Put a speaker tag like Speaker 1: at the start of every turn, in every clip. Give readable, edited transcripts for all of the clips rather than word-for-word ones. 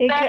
Speaker 1: ایک ہے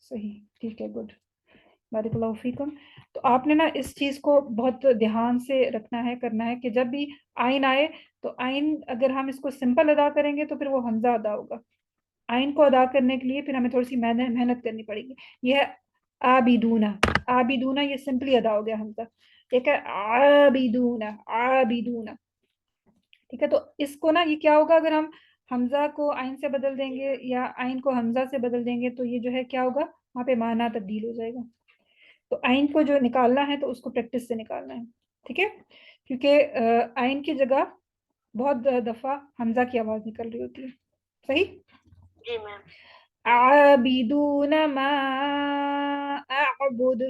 Speaker 1: صحیح, ٹھیک ہے, گڈ, بارک اللہ فیکم. تو آپ نے نا اس چیز کو بہت دھیان سے رکھنا ہے, کرنا ہے کہ جب بھی آئین آئے تو آئین اگر ہم اس کو سمپل ادا کریں گے تو پھر وہ حمزہ ادا ہوگا. آئین کو ادا کرنے کے لیے پھر ہمیں تھوڑی سی محنت کرنی پڑے گی. یہ ہے آبیدونا, آبیدونا, یہ سمپلی ادا ہو گیا حمزہ. ایک ہے عابدونا, عابدونا, ٹھیک ہے. تو اس کو نا یہ کیا ہوگا اگر ہم حمزہ کو آئین سے بدل دیں گے یا آئین کو حمزہ سے بدل دیں گے تو یہ جو ہے کیا ہوگا, وہاں پہ معنی تبدیل ہو جائے گا. تو آئین کو جو نکالنا ہے تو اس کو پریکٹس سے نکالنا ہے, ٹھیک ہے, کیونکہ آئین کی جگہ بہت دفعہ حمزہ کی آواز نکل رہی ہوتی ہے. صحیح.
Speaker 2: جی میم.
Speaker 1: عابدون ما اعبد,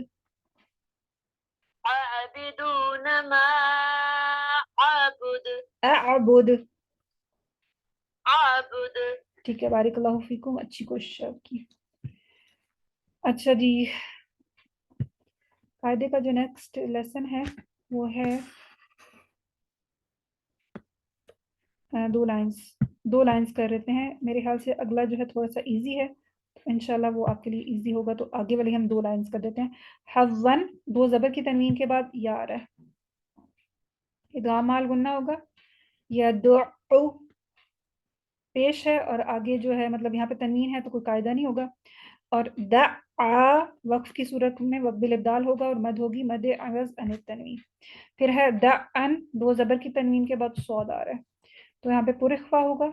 Speaker 2: عابدون ما عابد,
Speaker 1: اعبد,
Speaker 2: عابد.
Speaker 1: ٹھیک ہے, بارک اللہ فیکم, اچھی کوشش آپ کی. اچھا جی, قاعدے کا جو نیکسٹ لیسن ہے وہ ہے دو لائنز کر رہتے ہیں. میرے خیال سے اگلا جو ہے تھوڑا سا ایزی ہے, انشاءاللہ وہ آپ کے لیے ایزی ہوگا. تو آگے والی ہم 2 لائنز کر دیتے ہیں. حون, 2 زبر کی تنوین کے بعد یا آ رہا ہے, ادغام مال غنہ ہوگا. یا دعو پیش ہے اور آگے جو ہے مطلب یہاں پہ تنوین ہے تو کوئی قاعدہ نہیں ہوگا. اور دعا وقف کی صورت میں وقف بالابدال ہوگا اور مد ہوگی مد عوض عن التنوین. پھر ہے دعن, 2 زبر کی تنوین کے بعد صاد آ رہا ہے تو یہاں پہ پر اخفا ہوگا.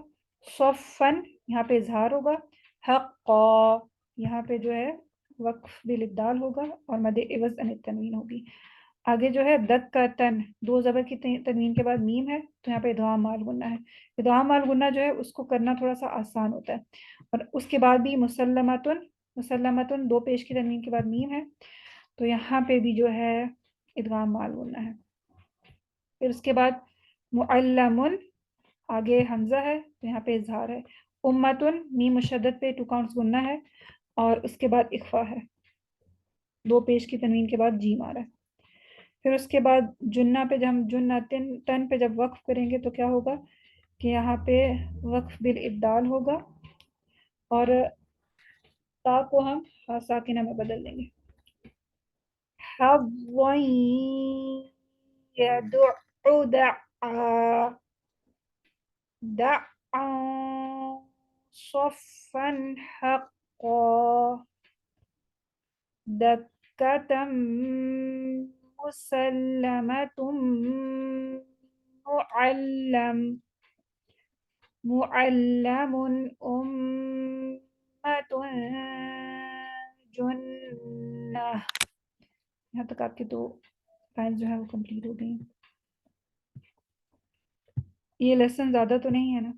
Speaker 1: صفن, یہاں پہ اظہار ہوگا. حقا, یہاں پہ جو ہے وقف بالابدال ہوگا اور مد عوض عن التنوین ہوگی. آگے جو ہے دت کا تن, 2 زبر کی تنوین کے بعد میم ہے تو یہاں پہ ادغام مال غنہ ہے. ادغام مال غنہ جو ہے اس کو کرنا تھوڑا سا آسان ہوتا ہے. اور اس کے بعد بھی مسلمتن, مسلمتن 2 پیش کی تنوین کے بعد میم ہے تو یہاں پہ بھی جو ہے ادغام مال غنہ ہے. پھر اس کے بعد معلمن, آگے حمزہ ہے تو یہاں پہ اظہار ہے. امتن, میم مشدد پہ 2 کاؤنٹس غنہ ہے اور اس کے بعد اخفا ہے, 2 پیش کی تنوین کے بعد جیم آ رہا ہے. پھر اس کے بعد جنہ پہ جب ہم جنہ تن پہ جب وقف کریں گے تو کیا ہوگا کہ یہاں پہ وقف بالابدال ہوگا اور تا کو ہم ساکنہ میں بدل دیں گے. حظاً يدعو دعا, دعا صفا حقا, دكة مسلمة معلم, معلم أمة جنة. یہاں تک آپ کے 2 لائنز جو ہے وہ کمپلیٹ ہو گئی. یہ لیسن زیادہ تو نہیں ہے نا؟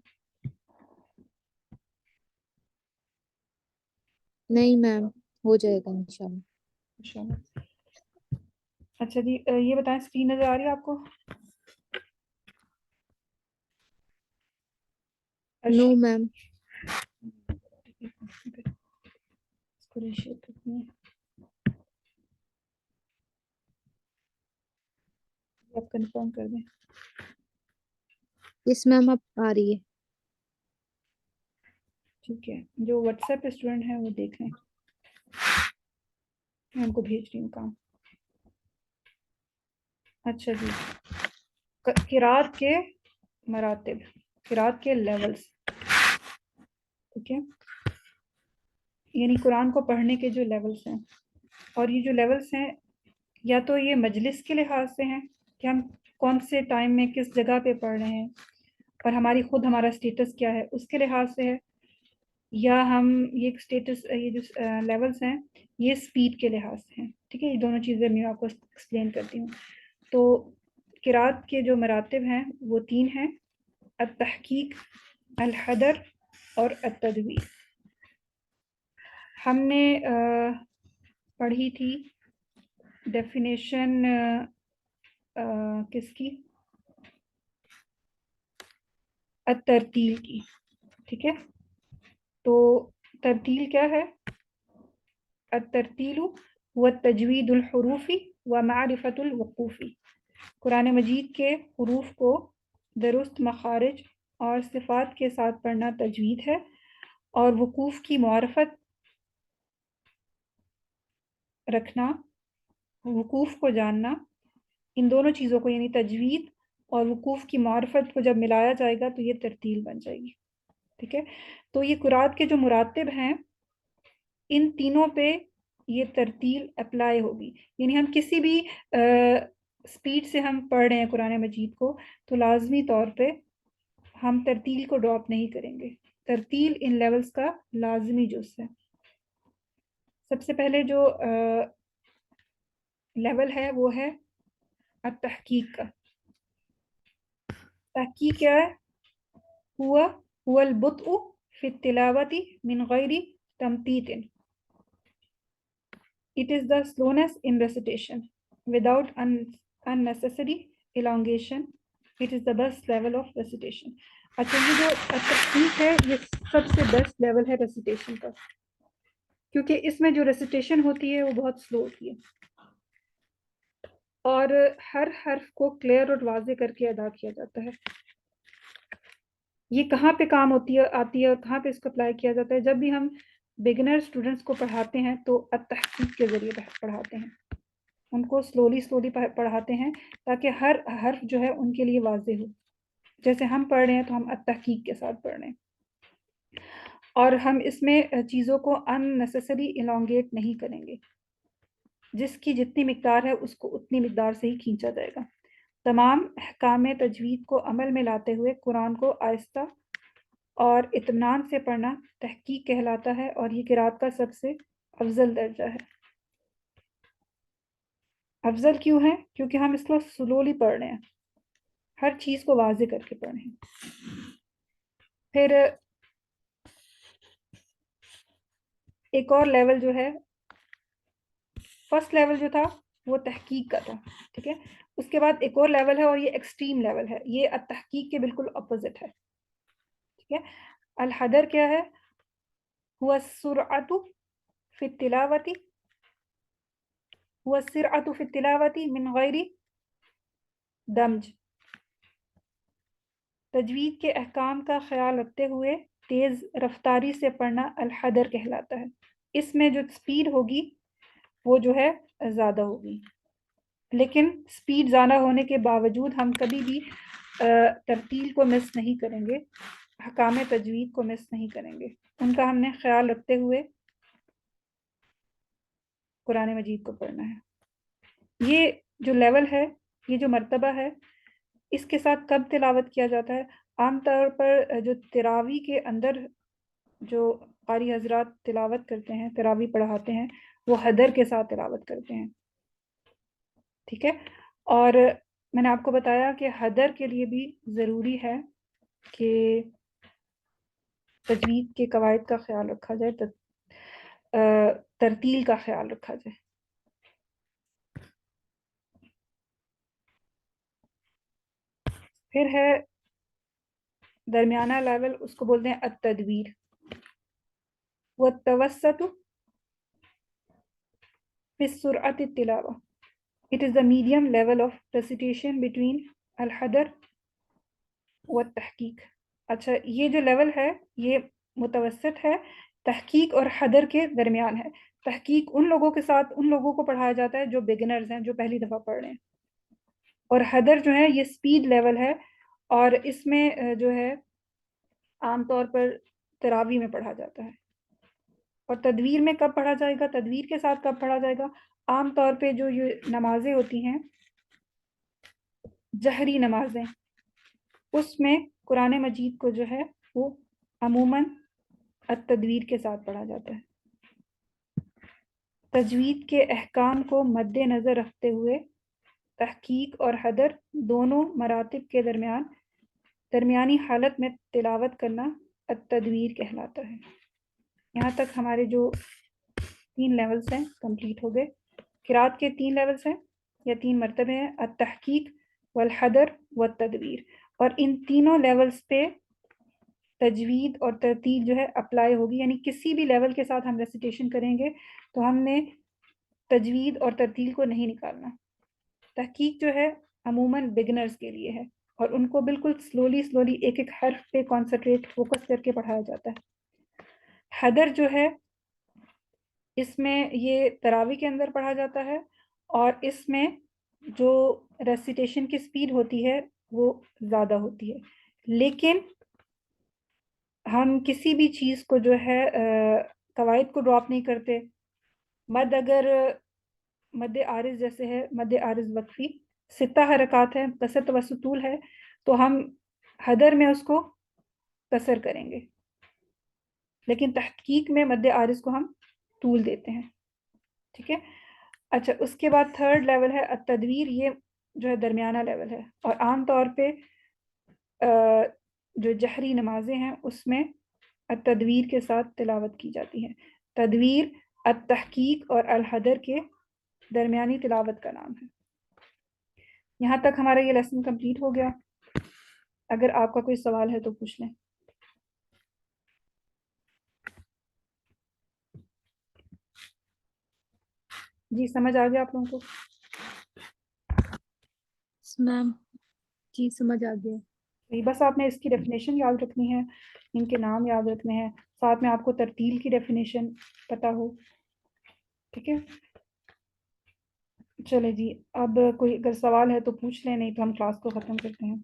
Speaker 3: نہیں میم, ہو جائے گا انشاءاللہ.
Speaker 1: انشاءاللہ. اچھا جی, یہ بتائیں اسکرین نظر آ رہی ہے آپ کو؟
Speaker 3: نو میم.
Speaker 1: آپ کنفرم کر دیں.
Speaker 3: یس میم, اب آ رہی ہے.
Speaker 1: ٹھیک ہے, جو واٹس ایپ پہ اسٹوڈنٹ ہیں وہ دیکھ لیں, میں ان کو بھیج رہی ہوں کام. اچھا جی, قرات کے مراتب, قرات کے لیولز, ٹھیک ہے, یعنی قرآن کو پڑھنے کے جو لیولز ہیں, اور یہ جو لیولز ہیں یا تو یہ مجلس کے لحاظ سے ہیں کہ ہم کون سے ٹائم میں کس جگہ پہ پڑھ رہے ہیں اور ہماری خود ہمارا سٹیٹس کیا ہے اس کے لحاظ سے ہے, یا ہم یہ سٹیٹس, یہ جو لیولز ہیں یہ سپیڈ کے لحاظ سے ہیں. ٹھیک ہے, یہ دونوں چیزیں میں آپ کو ایکسپلین کرتی ہوں. تو قرات کے جو مراتب ہیں وہ 3 ہیں, التحقیق, الحدر اور التدویر. ہم نے پڑھی تھی ڈیفینیشن کس کی, الترتیل کی. ٹھیک ہے, تو ترتیل کیا ہے؟ الترتیل هو التجوید الحروفی ومعرفت الوقوفی, قرآن مجید کے حروف کو درست مخارج اور صفات کے ساتھ پڑھنا تجوید ہے، اور وقوف کی معرفت رکھنا، وقوف کو جاننا، ان دونوں چیزوں کو یعنی تجوید اور وقوف کی معرفت کو جب ملایا جائے گا تو یہ ترتیل بن جائے گی. ٹھیک ہے، تو یہ قرات کے جو مراتب ہیں ان تینوں پہ یہ ترتیل اپلائی ہوگی. یعنی ہم کسی بھی سپیڈ سے ہم پڑھ رہے ہیں قرآن مجید کو تو لازمی طور پہ ہم ترتیل کو ڈراپ نہیں کریں گے. ترتیل ان لیولز کا لازمی جز ہے. سب سے پہلے جو لیول ہے وہ ہے التحقیق کا. تحقیق کیا ہے؟ هو البطء في التلاوة من غير تمطيط. It is the slowness in recitation without unnecessary elongation. It is the best level of recitation. اچھا، یہ جو تحقیق ہے یہ سب سے بیسٹ لیول ہے ریسیٹیشن کا، کیونکہ اس میں جو ریسیٹیشن ہوتی ہے وہ بہت سلو ہوتی ہے اور ہر حرف کو کلیئر اور واضح کر کے ادا کیا جاتا ہے. یہ کہاں پہ کام آتی ہے اور کہاں پہ اس کو اپلائی کیا جاتا ہے؟ جب بھی ہم بگنر اسٹوڈنٹس کو پڑھاتے ہیں تو التحقیق کے ذریعے پڑھاتے ہیں، ان کو سلولی پڑھاتے ہیں تاکہ ہر حرف جو ہے ان کے لیے واضح ہو. جیسے ہم پڑھ رہے ہیں تو ہم التحقیق کے ساتھ پڑھ رہے ہیں، اور ہم اس میں چیزوں کو unnecessary elongate نہیں کریں گے. جس کی جتنی مقدار ہے اس کو اتنی مقدار سے ہی کھینچا جائے گا. تمام احکام تجوید کو عمل میں لاتے ہوئے قرآن کو آہستہ اور اطمینان سے پڑھنا تحقیق کہلاتا ہے، اور یہ قرات کا سب سے افضل درجہ ہے. افضل کیوں ہے؟ کیونکہ ہم اس کو سلولی پڑھ رہے ہیں، ہر چیز کو واضح کر کے پڑھ رہے ہیں. پھر ایک اور لیول جو ہے، فرسٹ لیول جو تھا وہ تحقیق کا تھا. ٹھیک ہے، اس کے بعد ایک اور لیول ہے اور یہ ایکسٹریم لیول ہے، یہ التحقیق کے بالکل اپوزٹ ہے. ٹھیک ہے، الحدر کیا ہے؟ هو السرعۃ فی التلاوۃ من غیر دمج. تجوید کے احکام کا خیال رکھتے ہوئے تیز رفتاری سے پڑھنا الحدر کہلاتا ہے. اس میں جو سپیڈ ہوگی وہ جو ہے زیادہ ہوگی، لیکن سپیڈ زیادہ ہونے کے باوجود ہم کبھی بھی ترتیل کو مس نہیں کریں گے، احکام تجوید کو مس نہیں کریں گے. ان کا ہم نے خیال رکھتے ہوئے قرآن مجید کو پڑھنا ہے. یہ جو لیول ہے، یہ جو مرتبہ ہے، اس کے ساتھ کب تلاوت کیا جاتا ہے؟ عام طور پر جو تراوی کے اندر جو قاری حضرات تلاوت کرتے ہیں، تراوی پڑھاتے ہیں، وہ حدر کے ساتھ تلاوت کرتے ہیں. ٹھیک ہے، اور میں نے آپ کو بتایا کہ حدر کے لیے بھی ضروری ہے کہ تجوید کے قواعد کا خیال رکھا جائے، ترتیل کا خیال رکھا جائے. پھر ہے درمیانہ لیول، اس کو بولتے ہیں التدویر. والتوسط فی سرعت التلاوہ. It is the medium level of recitation between الحدر والتحقیق. اچھا، یہ جو لیول ہے یہ متوسط ہے، تحقیق اور حدر کے درمیان ہے. تحقیق ان لوگوں کے ساتھ ان لوگوں کو پڑھایا جاتا ہے جو بگنرز ہیں، جو پہلی دفعہ پڑھ رہے ہیں، اور حدر جو ہے یہ سپیڈ لیول ہے، اور اس میں جو ہے عام طور پر تراوی میں پڑھا جاتا ہے. اور تدویر میں کب پڑھا جائے گا؟ تدویر کے ساتھ کب پڑھا جائے گا؟ عام طور پہ جو یہ نمازیں ہوتی ہیں، جہری نمازیں، اس میں قرآن مجید کو جو ہے وہ عموماً التدویر کے ساتھ پڑھا جاتا ہے. تجوید کے احکام کو مد نظر رکھتے ہوئے تحقیق اور حدر دونوں مراتب کے درمیانی حالت میں تلاوت کرنا التدویر کہلاتا ہے. یہاں تک ہمارے جو 3 لیولز ہیں کمپلیٹ ہو گئے. قرات کے 3 لیولز ہیں یا 3 مرتبے ہیں، التحقیق والحدر والتدویر، اور ان تینوں لیولز پہ تجوید اور ترتیل جو ہے اپلائی ہوگی. یعنی کسی بھی لیول کے ساتھ ہم ریسیٹیشن کریں گے تو ہم نے تجوید اور ترتیل کو نہیں نکالنا. تحقیق جو ہے عموماً بگنرز کے لیے ہے، اور ان کو بالکل سلولی ایک ایک حرف پہ کانسنٹریٹ فوکس کر کے پڑھایا جاتا ہے. حدر جو ہے اس میں یہ تراوی کے اندر پڑھا جاتا ہے اور اس میں جو ریسیٹیشن کی سپیڈ ہوتی ہے وہ زیادہ ہوتی ہے. لیکن ہم کسی بھی چیز کو جو ہے قواعد کو ڈراپ نہیں کرتے. مد اگر مد عارض جیسے ہے مد عارض وقفی 6 حرکات ہیں، قصر و طول ہے، تو ہم حدر میں اس کو قصر کریں گے، لیکن تحقیق میں مد عارض کو ہم طول دیتے ہیں. ٹھیک ہے. اچھا، اس کے بعد تھرڈ لیول ہے التدویر. یہ جو ہے درمیانہ لیول ہے اور عام طور پہ جو جہری نمازیں ہیں اس میں التدویر کے ساتھ تلاوت کی جاتی ہے. تدویر التحقیق اور الحدر کے درمیانی تلاوت کا نام ہے. یہاں تک ہمارا یہ لیسن کمپلیٹ ہو گیا. اگر آپ کا کوئی سوال ہے تو پوچھ لیں. جی سمجھ آ گیا آپ لوگوں کو؟
Speaker 3: میم جی سمجھ آ گیا.
Speaker 1: بس آپ نے اس کی ڈیفینیشن یاد رکھنی ہے، ان کے نام یاد رکھنے ہیں، ساتھ میں آپ کو ترتیل کی ڈیفینیشن پتہ ہو. ٹھیک ہے. چلے جی، اب کوئی اگر سوال ہے تو پوچھ لیں، نہیں تو ہم کلاس کو ختم کرتے ہیں.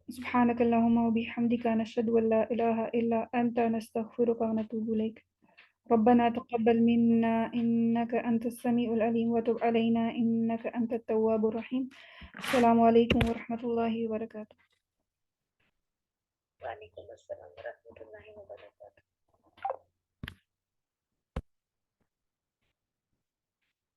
Speaker 1: سبحانک اللہم و بحمدک نشہد ان لا الہ الا انت نستغفرک و نتوب الیک. ربنا تقبل منا انك انت السميع العليم وتب علينا انك انت التواب الرحيم. السلام علیکم ورحمۃ اللہ وبرکاتہ.
Speaker 2: وعلیکم السلام ورحمۃ اللہ وبرکاتہ.